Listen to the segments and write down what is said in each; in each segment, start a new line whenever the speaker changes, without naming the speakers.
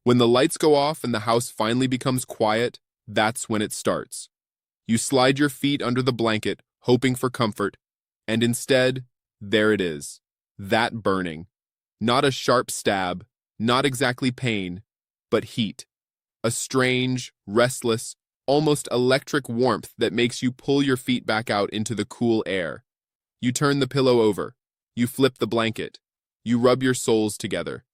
When the lights go off and the house finally becomes quiet, that's when it starts. You slide your feet under the blanket, hoping for comfort, and instead, there it is. That burning. Not a sharp stab, not exactly pain, but heat. A strange, restless, almost electric warmth that makes you pull your feet back out into the cool air. You turn the pillow over. You flip the blanket. You rub your soles together.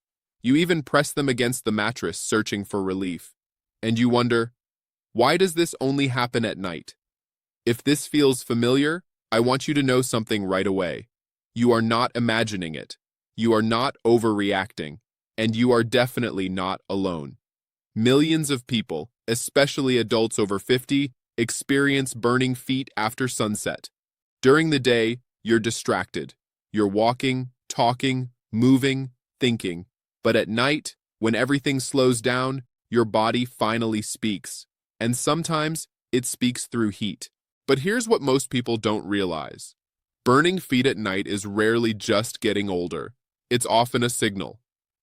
You even press them against the mattress, searching for relief. And you wonder, why does this only happen at night? If this feels familiar, I want you to know something right away. You are not imagining it. You are not overreacting. And you are definitely not alone. Millions of people, especially adults over 50, experience burning feet after sunset. During the day, you're distracted. You're walking, talking, moving, thinking. But at night, when everything slows down, your body finally speaks. And sometimes, it speaks through heat. But here's what most people don't realize. Burning feet at night is rarely just getting older. It's often a signal.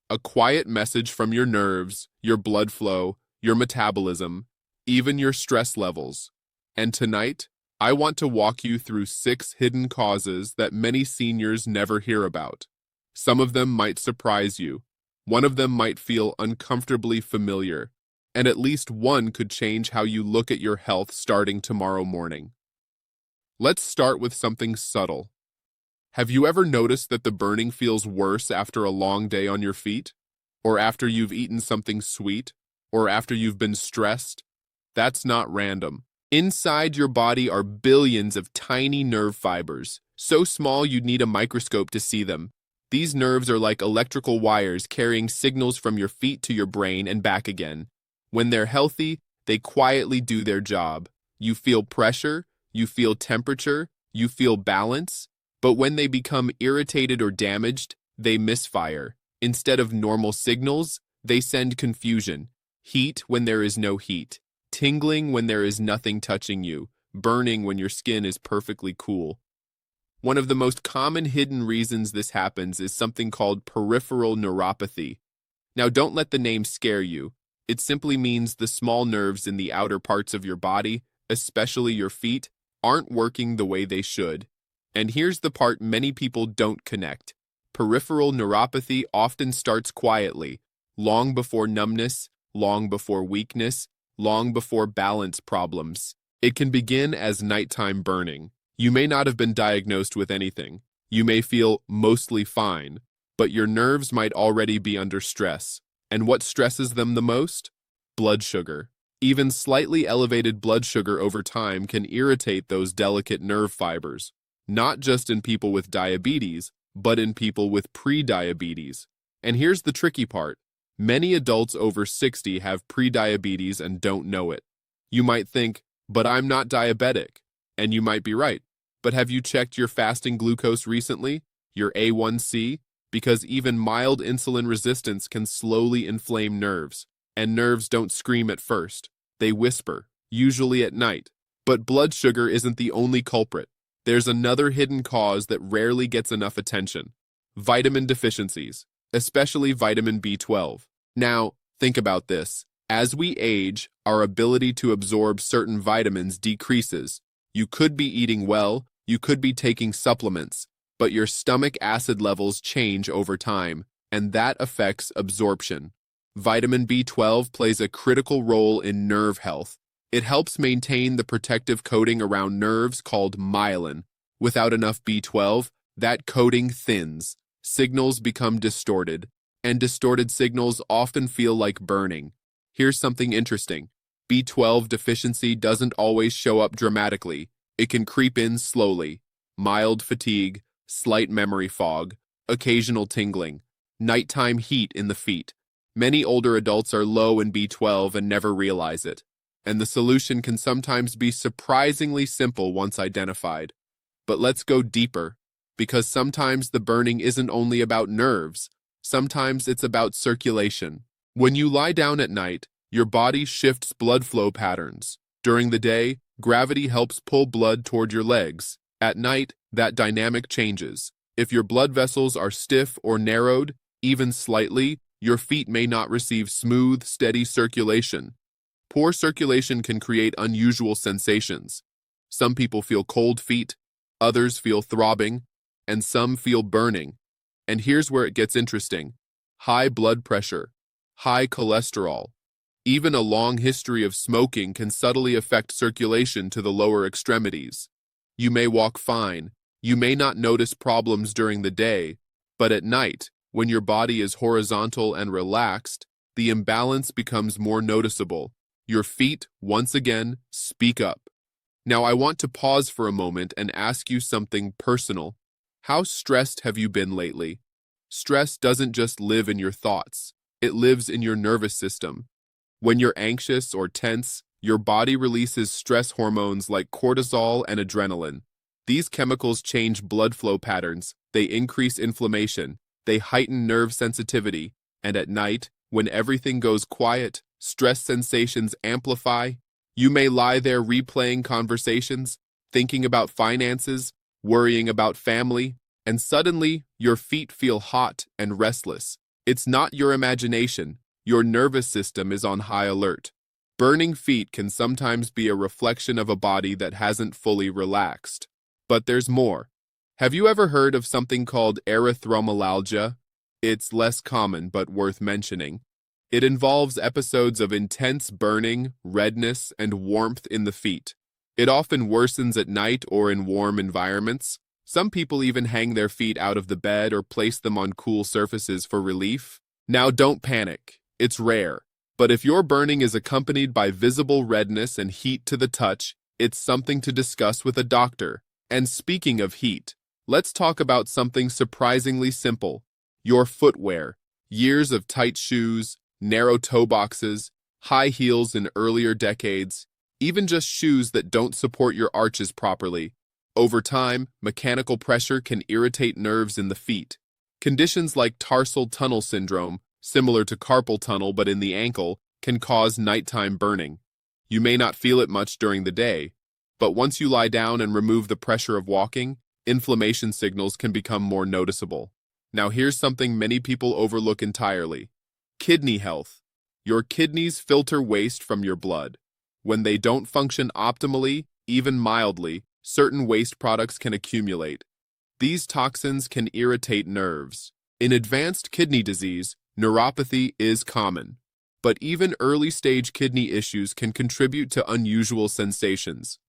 A quiet message from your nerves, your blood flow, your metabolism, even your stress levels. And tonight, I want to walk you through 6 hidden causes that many seniors never hear about. Some of them might surprise you. One of them might feel uncomfortably familiar, and at least one could change how you look at your health starting tomorrow morning. Let's start with something subtle. Have you ever noticed that the burning feels worse after a long day on your feet? Or after you've eaten something sweet? Or after you've been stressed? That's not random. Inside your body are billions of tiny nerve fibers, so small you'd need a microscope to see them. These nerves are like electrical wires carrying signals from your feet to your brain and back again. When they're healthy, they quietly do their job. You feel pressure, you feel temperature, you feel balance. But when they become irritated or damaged, they misfire. Instead of normal signals, they send confusion. Heat when there is no heat. Tingling when there is nothing touching you. Burning when your skin is perfectly cool. One of the most common hidden reasons this happens is something called peripheral neuropathy. Now, don't let the name scare you. It simply means the small nerves in the outer parts of your body, especially your feet, aren't working the way they should. And here's the part many people don't connect. Peripheral neuropathy often starts quietly, long before numbness, long before weakness, long before balance problems. It can begin as nighttime burning. You may not have been diagnosed with anything. You may feel mostly fine, but your nerves might already be under stress. And what stresses them the most? Blood sugar. Even slightly elevated blood sugar over time can irritate those delicate nerve fibers. Not just in people with diabetes, but in people with pre-diabetes. And here's the tricky part. Many adults over 60 have pre-diabetes and don't know it. You might think, but I'm not diabetic. And you might be right. But have you checked your fasting glucose recently? Your A1C? Because even mild insulin resistance can slowly inflame nerves. And nerves don't scream at first. They whisper, usually at night. But blood sugar isn't the only culprit. There's another hidden cause that rarely gets enough attention. Vitamin deficiencies, especially vitamin B12. Now, think about this. As we age, our ability to absorb certain vitamins decreases. You could be eating well, you could be taking supplements, but your stomach acid levels change over time, and that affects absorption. Vitamin B12 plays a critical role in nerve health. It helps maintain the protective coating around nerves called myelin. Without enough B12, that coating thins. Signals become distorted, and distorted signals often feel like burning. Here's something interesting. B12 deficiency doesn't always show up dramatically. It can creep in slowly. Mild fatigue, slight memory fog, occasional tingling, nighttime heat in the feet. Many older adults are low in B12 and never realize it. And the solution can sometimes be surprisingly simple once identified. But let's go deeper, because sometimes the burning isn't only about nerves. Sometimes it's about circulation. When you lie down at night, your body shifts blood flow patterns. During the day, gravity helps pull blood toward your legs. At night, that dynamic changes. If your blood vessels are stiff or narrowed, even slightly, Your feet may not receive smooth, steady circulation. Poor circulation can create unusual sensations. Some people feel cold feet, others feel throbbing, and some feel burning. And here's where it gets interesting. High blood pressure, high cholesterol, even a long history of smoking can subtly affect circulation to the lower extremities. You may walk fine, you may not notice problems during the day, but at night, when your body is horizontal and relaxed, the imbalance becomes more noticeable. Your feet, once again, speak up. Now I want to pause for a moment and ask you something personal. How stressed have you been lately? Stress doesn't just live in your thoughts, it lives in your nervous system. When you're anxious or tense, your body releases stress hormones like cortisol and adrenaline. These chemicals change blood flow patterns, they increase inflammation, they heighten nerve sensitivity, and at night, when everything goes quiet, stress sensations amplify. You may lie there replaying conversations, thinking about finances, worrying about family, and suddenly your feet feel hot and restless. It's not your imagination. Your nervous system is on high alert. Burning feet can sometimes be a reflection of a body that hasn't fully relaxed. But there's more. Have you ever heard of something called erythromelalgia? It's less common but worth mentioning. It involves episodes of intense burning, redness, and warmth in the feet. It often worsens at night or in warm environments. Some people even hang their feet out of the bed or place them on cool surfaces for relief. Now don't panic. It's rare. But if your burning is accompanied by visible redness and heat to the touch, it's something to discuss with a doctor. And speaking of heat, let's talk about something surprisingly simple. Your footwear. Years of tight shoes, narrow toe boxes, high heels in earlier decades, even just shoes that don't support your arches properly. Over time, mechanical pressure can irritate nerves in the feet. Conditions like tarsal tunnel syndrome, similar to carpal tunnel but in the ankle, can cause nighttime burning. You may not feel it much during the day, but once you lie down and remove the pressure of walking, inflammation signals can become more noticeable. Now here's something many people overlook entirely. Kidney health. Your kidneys filter waste from your blood. When they don't function optimally, even mildly, certain waste products can accumulate. These toxins can irritate nerves. In advanced kidney disease, neuropathy is common. But even early-stage kidney issues can contribute to unusual sensations.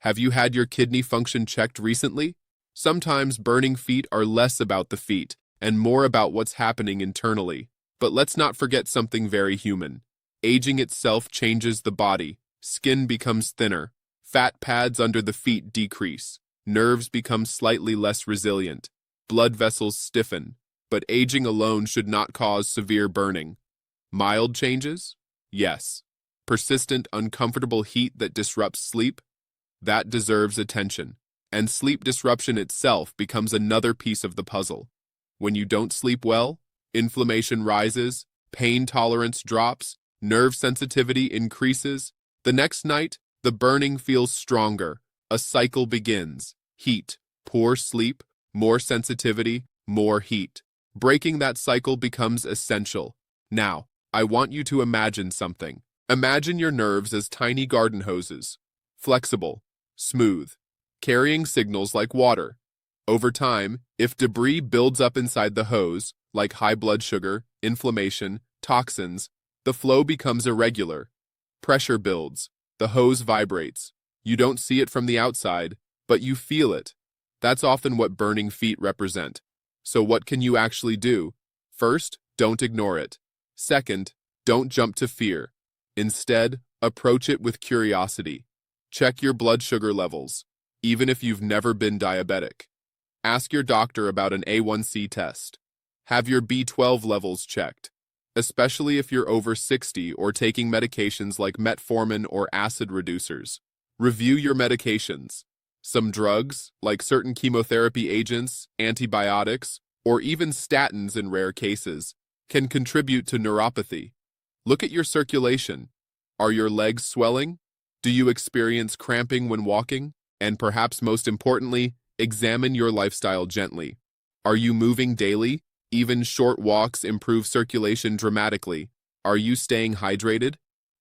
Have you had your kidney function checked recently? Sometimes burning feet are less about the feet and more about what's happening internally. But let's not forget something very human. Aging itself changes the body. Skin becomes thinner. Fat pads under the feet decrease. Nerves become slightly less resilient. Blood vessels stiffen. But aging alone should not cause severe burning. Mild changes? Yes. Persistent, uncomfortable heat that disrupts sleep? That deserves attention. And sleep disruption itself becomes another piece of the puzzle. When you don't sleep well, inflammation rises, pain tolerance drops, nerve sensitivity increases. The next night, the burning feels stronger. A cycle begins. Heat, poor sleep, more sensitivity, more heat. Breaking that cycle becomes essential. Now, I want you to imagine something. Imagine your nerves as tiny garden hoses. Flexible, smooth, carrying signals like water. Over time, if debris builds up inside the hose, like high blood sugar, inflammation, toxins, the flow becomes irregular. Pressure builds. The hose vibrates. You don't see it from the outside, but you feel it. That's often what burning feet represent. So what can you actually do? First, don't ignore it. Second, don't jump to fear. Instead, approach it with curiosity. Check your blood sugar levels, even if you've never been diabetic. Ask your doctor about an A1C test. Have your B12 levels checked, especially if you're over 60 or taking medications like metformin or acid reducers. Review your medications. Some drugs, like certain chemotherapy agents, antibiotics, or even statins in rare cases, can contribute to neuropathy. Look at your circulation. Are your legs swelling? Do you experience cramping when walking? And perhaps most importantly, examine your lifestyle gently. Are you moving daily? Even short walks improve circulation dramatically. Are you staying hydrated?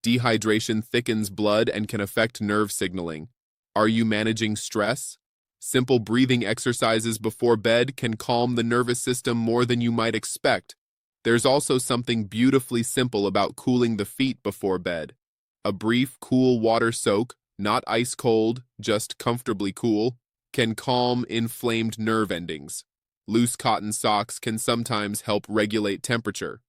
Dehydration thickens blood and can affect nerve signaling. Are you managing stress? Simple breathing exercises before bed can calm the nervous system more than you might expect. There's also something beautifully simple about cooling the feet before bed. A brief, cool water soak, not ice cold, just comfortably cool, can calm inflamed nerve endings. Loose cotton socks can sometimes help regulate temperature.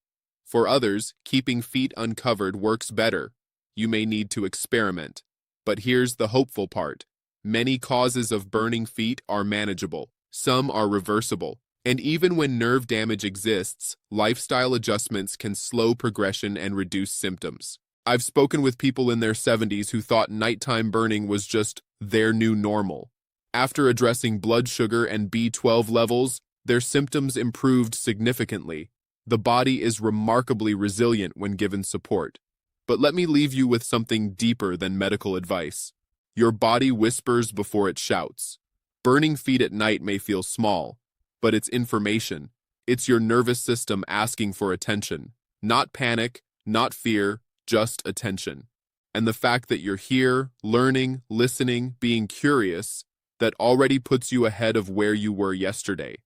For others, keeping feet uncovered works better. You may need to experiment. But here's the hopeful part. Many causes of burning feet are manageable. Some are reversible. And even when nerve damage exists, lifestyle adjustments can slow progression and reduce symptoms. I've spoken with people in their 70s who thought nighttime burning was just their new normal. After addressing blood sugar and B12 levels, their symptoms improved significantly. The body is remarkably resilient when given support. But let me leave you with something deeper than medical advice. Your body whispers before it shouts. Burning feet at night may feel small, but it's information. It's your nervous system asking for attention. Not panic, not fear, just attention. And the fact that you're here, learning, listening, being curious, that already puts you ahead of where you were yesterday.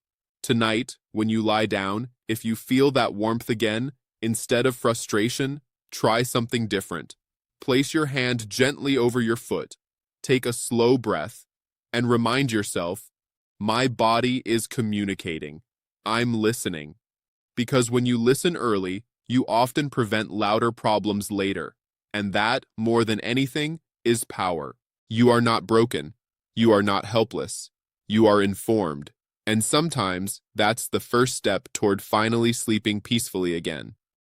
Tonight, when you lie down, if you feel that warmth again, instead of frustration, try something different. Place your hand gently over your foot, take a slow breath, and remind yourself, my body is communicating. I'm listening. Because when you listen early, you often prevent louder problems later. And that, more than anything, is power. You are not broken. You are not helpless. You are informed. And sometimes that's the first step toward finally sleeping peacefully again.